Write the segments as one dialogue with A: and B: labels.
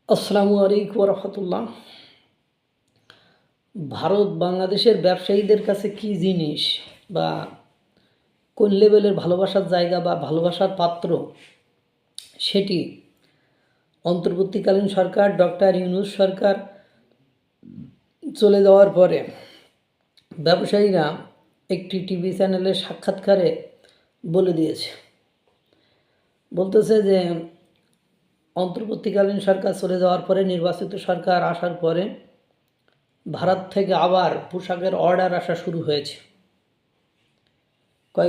A: আসসালামু আলাইকুম রহমতুল্লাহ। ভারত বাংলাদেশের ব্যবসায়ীদের কাছে কি জিনিস বা কোন লেভেলের ভালোবাসার জায়গা বা ভালোবাসার পাত্র, সেটি অন্তর্বর্তীকালীন সরকার ডক্টর ইউনূস সরকার চলে যাওয়ার পরে ব্যবসায়ীরা একটি টিভি চ্যানেলের সাক্ষাৎকারে বলে দিয়েছে। বলতেছে যে অন্তর্বর্তীকালীন সরকার চলে যাওয়ার পরে, নির্বাচিত সরকার আসার পরে ভারত থেকে আবার পোশাকের অর্ডার আসা শুরু হয়েছে।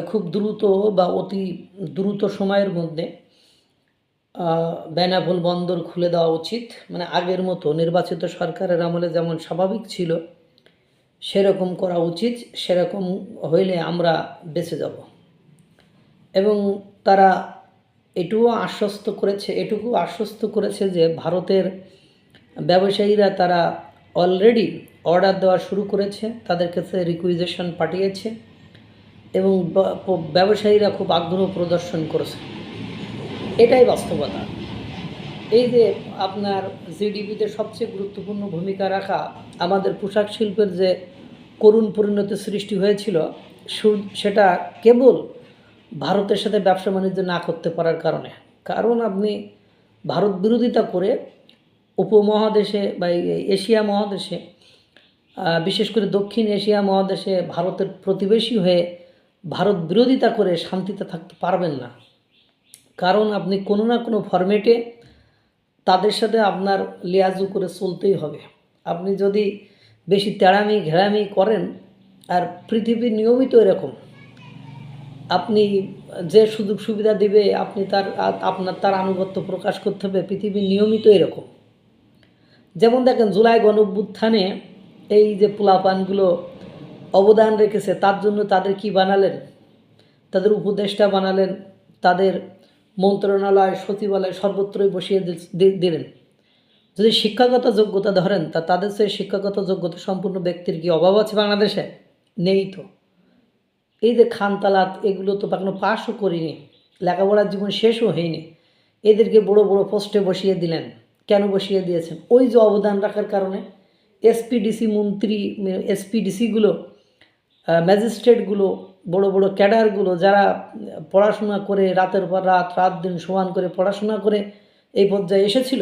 A: খুব দ্রুত বা অতি দ্রুত সময়ের মধ্যে বেনাপোল বন্দর খুলে দেওয়া উচিত। মানে আগের মতো নির্বাচিত সরকারের আমলে যেমন স্বাভাবিক ছিল সেরকম করা উচিত। সেরকম হইলে আমরা বেঁচে যাব। এবং তারা এটুকু আশ্বস্ত করেছে যে ভারতের ব্যবসায়ীরা তারা অলরেডি অর্ডার দেওয়া শুরু করেছে, তাদের কাছে রিকুইজিশন পাঠিয়েছে এবং ব্যবসায়ীরা খুব আগ্রহ প্রদর্শন করেছে। এটাই বাস্তবতা। এই যে আপনার জিডিপিতে সবচেয়ে গুরুত্বপূর্ণ ভূমিকা রাখা আমাদের পোশাক শিল্পের যে করুণ পরিণতি সৃষ্টি হয়েছিল, সেটা কেবল ভারতের সাথে ব্যবসা বাণিজ্য না করতে পারার কারণে। কারণ আপনি ভারত বিরোধিতা করে উপমহাদেশে বা এশিয়া মহাদেশে, বিশেষ করে দক্ষিণ এশিয়া মহাদেশে ভারতের প্রতিবেশী হয়ে ভারত বিরোধিতা করে শান্তিতে থাকতে পারবেন না। কারণ আপনি কোনো না কোনো ফরম্যাটে তাদের সাথে আপনার লিয়াজু করে চলতেই হবে। আপনি যদি বেশি তেড়ামি ঘেরামি করেন, আর পৃথিবীর নিয়মিত এরকম, আপনি যে সুযোগ সুবিধা দিবে আপনি তার আনুগত্য প্রকাশ করতে হবে। পৃথিবীর নিয়মিত এরকম। যেমন দেখেন, জুলাই গণঅভ্যুত্থানে এই যে পোলাপানগুলো অবদান রেখেছে, তার জন্য তাদের কি বানালেন? তাদের উপদেষ্টা বানালেন, তাদের মন্ত্রণালয় সচিবালয় সর্বত্রই বসিয়ে দিলেন। যদি শিক্ষাগত যোগ্যতা ধরেন, তাদের সেই শিক্ষাগত যোগ্যতা সম্পূর্ণ ব্যক্তির কি অভাব আছে বাংলাদেশে? নেই তো। এই যে খানতালাত, এগুলো তো এখনো পাশও করিনি, লেখাপড়ার জীবন শেষও হয়নি, এদেরকে বড় বড় পোস্টে বসিয়ে দিলেন। কেন বসিয়ে দিয়েছেন? ওই যে অবদান রাখার কারণে। এসপিডিসি মন্ত্রী, এসপিডিসিগুলো, ম্যাজিস্ট্রেটগুলো, বড় বড় ক্যাডারগুলো যারা পড়াশোনা করে রাতের পর রাত দিন সমান করে পড়াশোনা করে এই পর্যায়ে এসেছিল,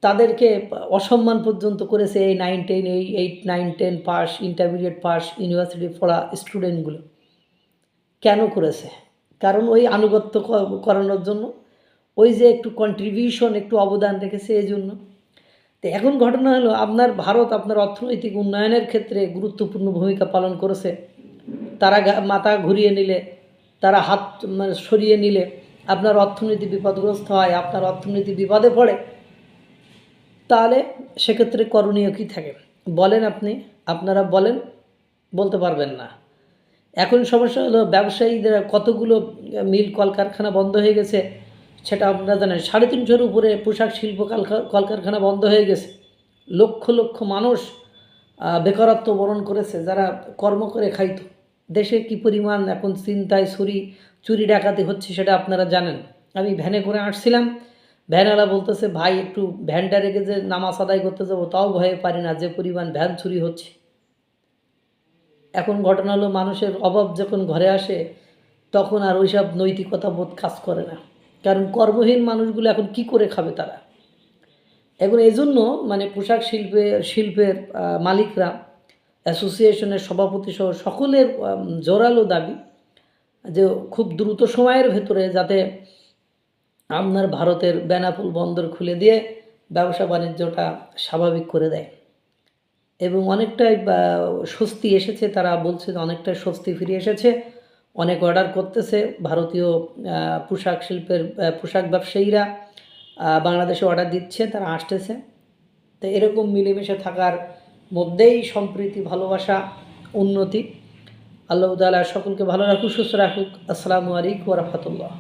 A: তাদেরকে অসম্মান পর্যন্ত করেছে এই 9-10, এই 8-9-10 পাস, ইন্টারমিডিয়েট পাস, ইউনিভার্সিটি পড়া স্টুডেন্টগুলো। কেন করেছে? কারণ ওই আনুগত্য করানোর জন্য, ওই যে একটু কন্ট্রিবিউশন, একটু অবদান রেখেছে এই জন্য। তো এখন ঘটনা হলো, আপনার ভারত আপনার অর্থনৈতিক উন্নয়নের ক্ষেত্রে গুরুত্বপূর্ণ ভূমিকা পালন করেছে। তারা মাথা ঘুরিয়ে নিলে, তারা হাত সরিয়ে নিলে আপনার অর্থনীতি বিপদগ্রস্ত হয়, আপনার অর্থনীতি বিপদে পড়ে, তাহলে সেক্ষেত্রে করণীয় কী থাকে বলেন? আপনারা বলেন, বলতে পারবেন না। এখন সমস্যা হলো, ব্যবসায়ীদের কতগুলো মিল কলকারখানা বন্ধ হয়ে গেছে সেটা আপনারা জানেন। 350-এর উপরে পোশাক শিল্প কলকারখানা বন্ধ হয়ে গেছে। লক্ষ লক্ষ মানুষ বেকারত্ব বরণ করেছে, যারা কর্ম করে খাইত। দেশে কি পরিমাণ এখন চিন্তায় চুরি ডাকাতি হচ্ছে সেটা আপনারা জানেন। আমি ভ্যানে করে আসছিলাম, ভ্যানওয়ালা বলতেছে, ভাই একটু ভ্যানটা রেখে যে নামাজ আদায় করতে যাবো তাও ভয়ে পারি না, যে পরিমাণ ভ্যান চুরি হচ্ছে। এখন ঘটনা হলো, মানুষের অভাব যখন ঘরে আসে তখন আর ওইসব নৈতিকতা বোধ কাজ করে না। কারণ কর্মহীন মানুষগুলো এখন কি করে খাবে তারা? এখন এই জন্য পোশাক শিল্পের মালিকরা, অ্যাসোসিয়েশনের সভাপতি সহ সকলের জোরালো দাবি যে খুব দ্রুত সময়ের ভেতরে যাতে আপনার ভারতের বেনাপোল বন্দর খুলে দিয়ে ব্যবসা বাণিজ্যটা স্বাভাবিক করে দেয়। এবং অনেকটাই স্বস্তি এসেছে, তারা বলছে অনেকটাই স্বস্তি ফিরে এসেছে। অনেক অর্ডার করতেছে ভারতীয় পোশাক শিল্পের পোশাক ব্যবসায়ীরা, বাংলাদেশে অর্ডার দিচ্ছে, তারা আসতেছে। তো এরকম মিলেমিশে থাকার মধ্যেই সম্প্রীতি, ভালোবাসা, উন্নতি। আল্লাহ তাআলা সকলকে ভালো রাখুক, সুস্থ রাখুক। আসসালামু আলাইকুম ওয়া রাহমাতুল্লাহ।